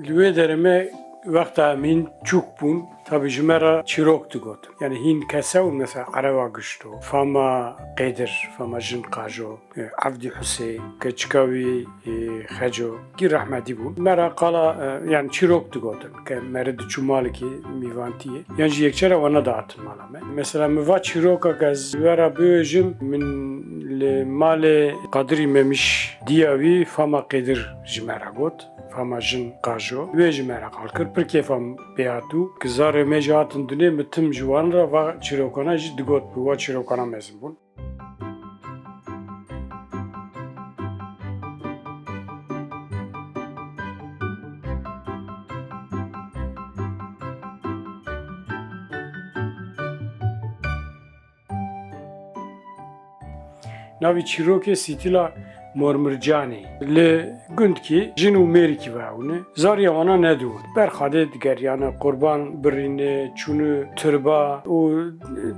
لوی درمه وقت همین چوک بون tabi jimera çirok digot. Yani hin kesev mesela arava gışto. Fama Qedir, fama jin qajo. Avdi Hüseyin, keçkavi xeco. Ki rahmeti bu. Mera qala yani çirok digot. Ke mered çumaliki mivantiye. Yani yekçere ona dağıtın malame. Mesela meva çiroka gaz vera böjüm min le male qadri memiş diyavi fama Qedir jimera got. Fama jin qajo. Ve jimera qalkır per kefam beatu. Kızar mecatın düne mitim juvanra va çirokana jid digot bu va çirokana mezun bun. Navi çiroke sitila مرمرجانی لی گند کی جنو میری کی واونه زاریا وانا ندود برخاده دیگر یعنی قربان برینه چونو تربا و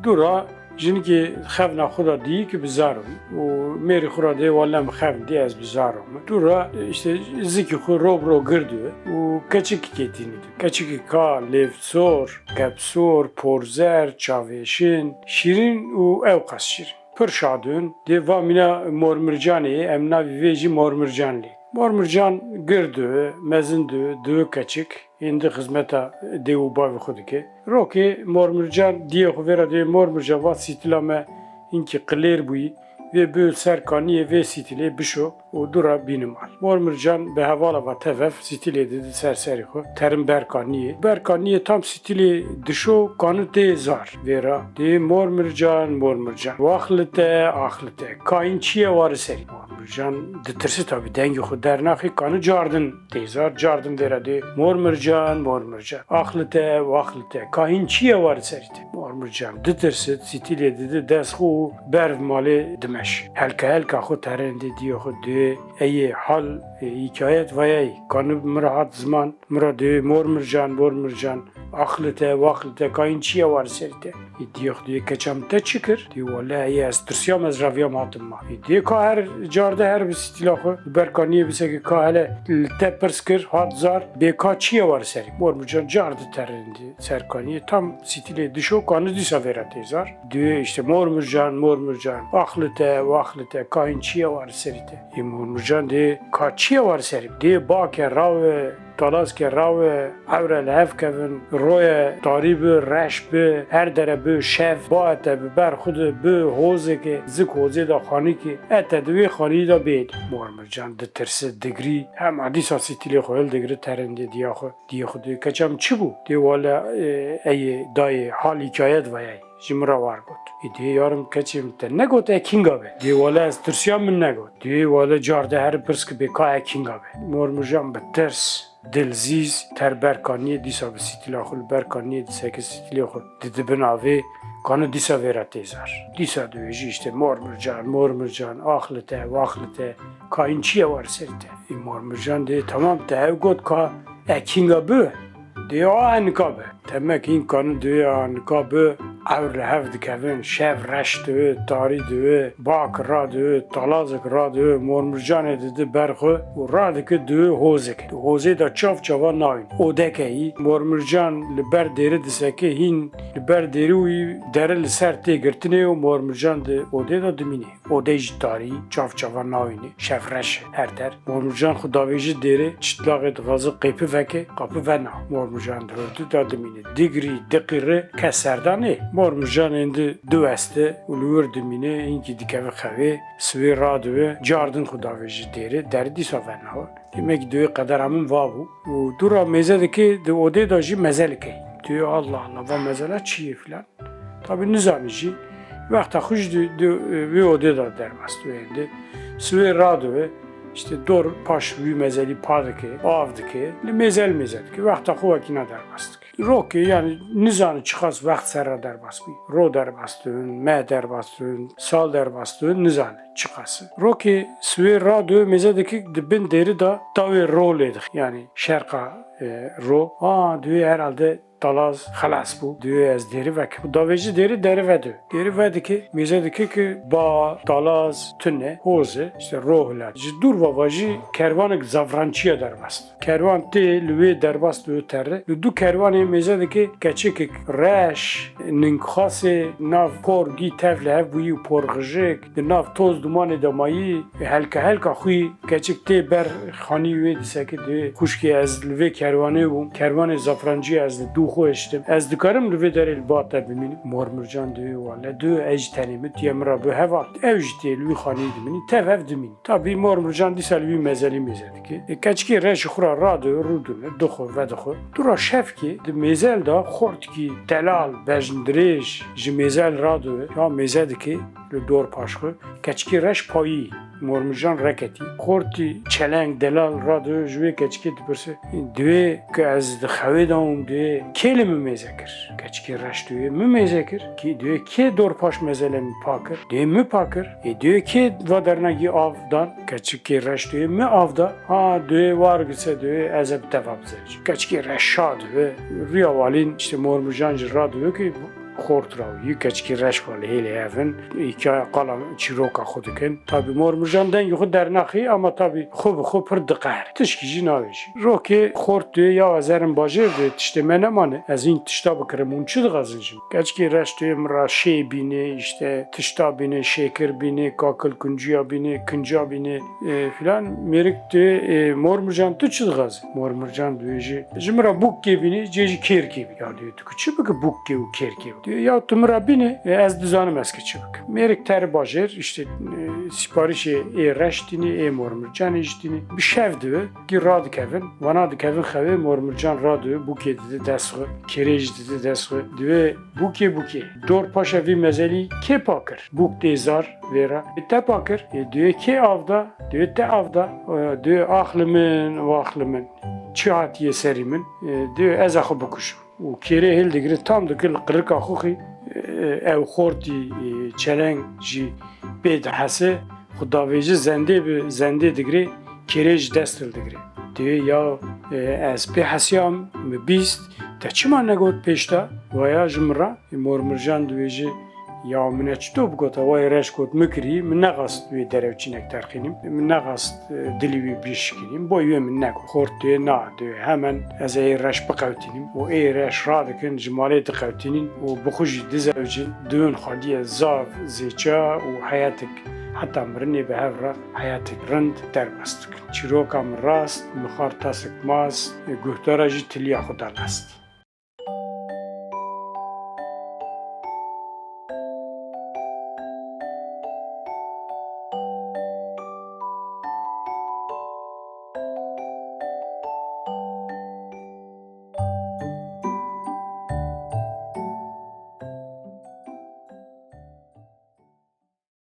دورا جنی که خف نخودا دی که بزارم و میری خورا دی والله خف دی از بزارم دورا işte ziki خو رو گردو و کچک کتینی کچک کا لیفسور کپسور پورزر چاوشین شیرین و اوقاس شیرین Pırşadın, devamına mormurcanı, emna viveji mormurcanlı. Mormurcan girdi, mezindi, düğü kaçık, indi hizmeta devu bavi xudike. Roki mormurcan diye xuvera de mormurcan va sitilame inki qıler buyi ve böl serkaniye ve sitile bişo o dura binimal. Mormurcan be havala va tevef sitile dedi serseri xo. Terim berkaniye. Berkaniye tam sitile dişo kanı de zar vera. De mormurcan. Vaxlite, kayınçiye varı seri. Mormurcan ditirsi tabi dengi xo dernaxi kanı cardın tezar. Cardın vera de mormurcan. Axlite, kayınçiye varı seri. Mormurcan ditirsi sitile dedi des xo berv mali dimeş. Helka xo terende diye xo de ey hal hikayet vayay kanı mırahat zaman mırade mormurcan vaxlite kayınçiye var serite diyor diye keçam te çıkır diyor vallahi az tırsiyam az ravyam hatımma diye ka her carda her bir stilahı berkaniye bise ki ka hele te perskir hat zar be kaçiye var seri mormurcan carda terindi serkaniye tam stile dişo kanı disa verate zar diyor işte mormurcan vaxlite kayınçiye var serite mormurcan de kaçiye var seri diye bake rave Talas ke rave evrel hevkevin roye tarîbı reşbı her dere şev baete ber xud hoze ke zik hoze da xanî ki ete divê xanî da bêd mormurcan ditirsi digrî hem adîsa sitîlê xwe digri terinde diya xwe keçam çi bû dê wala ey dayê hal hikayet veyay jimra var got diye yarım keçim te ne got kinga be diye wala ez tırsiyam min ne got diye wala carda her pirsk be ka kinga be mormurcan betirs Dilziz ter berkaniye disa ve stilahul berkaniye disa ki stilahul dedi ben abi kanı disa vera tezar. Disa döveci işte mormurcan vaxlite kayınçiye var serite. Mormurcan de tamam te ev got ka ekinga bö. De anika be. Temek in kanı de anika bö. Evre hevdik evin şev reş dö, tari dö, bak ra dö, talazık ra dö, mormurcan dedi berxu, u radiki dö hozek. Hoze da çava navin. O dekeyi mormurcan liber deri diseke hin liber deri uy dere li ser te girtine o mormurcan de o de da dimine. O de tari çava navini. Şev reş her der. Mormurcan xudaveci deri çıtlağet gazı qepi veke kapı vena. Mormurcan dördü da dimine. Digri dikiri keserdane. Mormurcan indi döveste uluyor dimine inki dikeve xevi svi radve cardın xudaveci deri derdi sovena. Demek döve kadar amın vabu. Dura mezedeki de ode da ji mezelike. Diyor Allah va mezela çiğ filan. Tabi nizamici vakta xuş ve ode da dermast indi. Svi radve işte dor paş vi mezeli padike avdike mezelki vakta xuvakina dermast. Roki yani nizanı çıkas vaxt serra derbasbi. Ro derbastın, me derbastın, sal derbastın nizanı çıkası. Roki svi radyo mezedeki dibin deri da tavi ro ledik. Yani şerka ro. Diyor herhalde talaz xelas bû divê ez derî vekim. Davê jî derî vedibe. Derî vedike mêze dike ki ba, talaz, tune, hoze, işte rohla. Ji dûr jî kervanek zavrançiya derbast. Kervan tê li wê derbast li terre. Li du kervanê mêze dike keçikek reş, ningxasê nav porgî tev li hev bûyî û porxijik di nav toz dumanê de mayî helka xwî keçik tê ber xanî wê diseke divê xuşkê ez li vê kervanê bûm. Kervanê zavranciyê ez li dû xwe hiştim. Ez dikarim li vê derê li ba te bimînim. Mormircan divê wale du ez ji tenê min tiye min ra bi heva ev jî tê li wî xanî dimînî tev hev dimîn. Tabî mormircan dîsa li wî mezelî mêze dike. Keçikê reşî xwe ra radû rûdine dixwe vedixwe. Tu ra şevkê di mêzel da xortikî telal bejndirêj ji mêzel radû ya mêze dike li dor paşxwe keçikê reş payî Mormircan reketî. Xortî çeleng delal radû ji wê keçikê dipirse divê ku ez di xewê de ûm divê kê li min mêze kir? Keçikê reş divê min mêze kir ki divê kê dorpaş mezelên pa kir? Divê min pa kir. Divê kê va dernekî av dan? Keçikê reş divê min av da. Ha divê war gitse divê ez ê bi te ve bizerîjim. Keçikê reş şa divê rûya walîn işte Mormircan jî radû ki خورتراوی کچکی رش ولی هیلی هفن ایکا قلم چیروکا خود کن تابی مرمجان دنگ خود در نخی اما تابی خوب پر دقیق تشکیجی ناویشی رو که خورت دوی یا ازرم باجر دوی تشتی منمانه از این تشتا بکرم اون چی دغازنجم کچکی رش دوی مرا شی بینه işte تشتا بینه شکر بینه کاکل کنجیا بینه کنجا بینه filan merik دوی مرمجان تو چی دغازن مرمجان دوی جمرا بوک کی بینه جیجی کیر کی یا دوی تو چی بک بوک کی و کیر کی diyor ya tümra bini ez düzanım eski çıbık. Merik ter bajer işte siparişi reştini mormurcan iştini bir şev diyor ki radı kevin vana da kevin xeve mormurcan radı bu ke dedi desxı kerej dedi desxı diyor buke dor paşa vi mezeli ke pakır buk dezar vera te pakır diyor ki avda diyor te avda diyor ahlımın çiğatiye serimin diyor ez axı bukuşum و کیره هل دیگری تام دکل قرقا خوخی او خوردی چلنگ جی بید حسه خداویجی زنده دیگری کیره جی دستل دیگری دیگه یا از پی حسیام بیست تا چی من نگود پیشتا و یا جمرا مرمرجان دویجی یا منه چطور بگوتا وای رش کود مکری من نغاست وی دروچینک ترخینیم من نغاست دلیوی بیش کنیم بایوی من نگو خورد دوی نا دوی همان از ای رش بقوتینیم و ای رش را دکن جمالی دقوتینیم و بخوشی دزوجین دوین خالی زاف زیچا و حیاتک حتی مرنی به هفرا حیاتک رند در بستکن چیروکا من راست مخار تاسک ماست گوهدارا جی تلیا خدا نست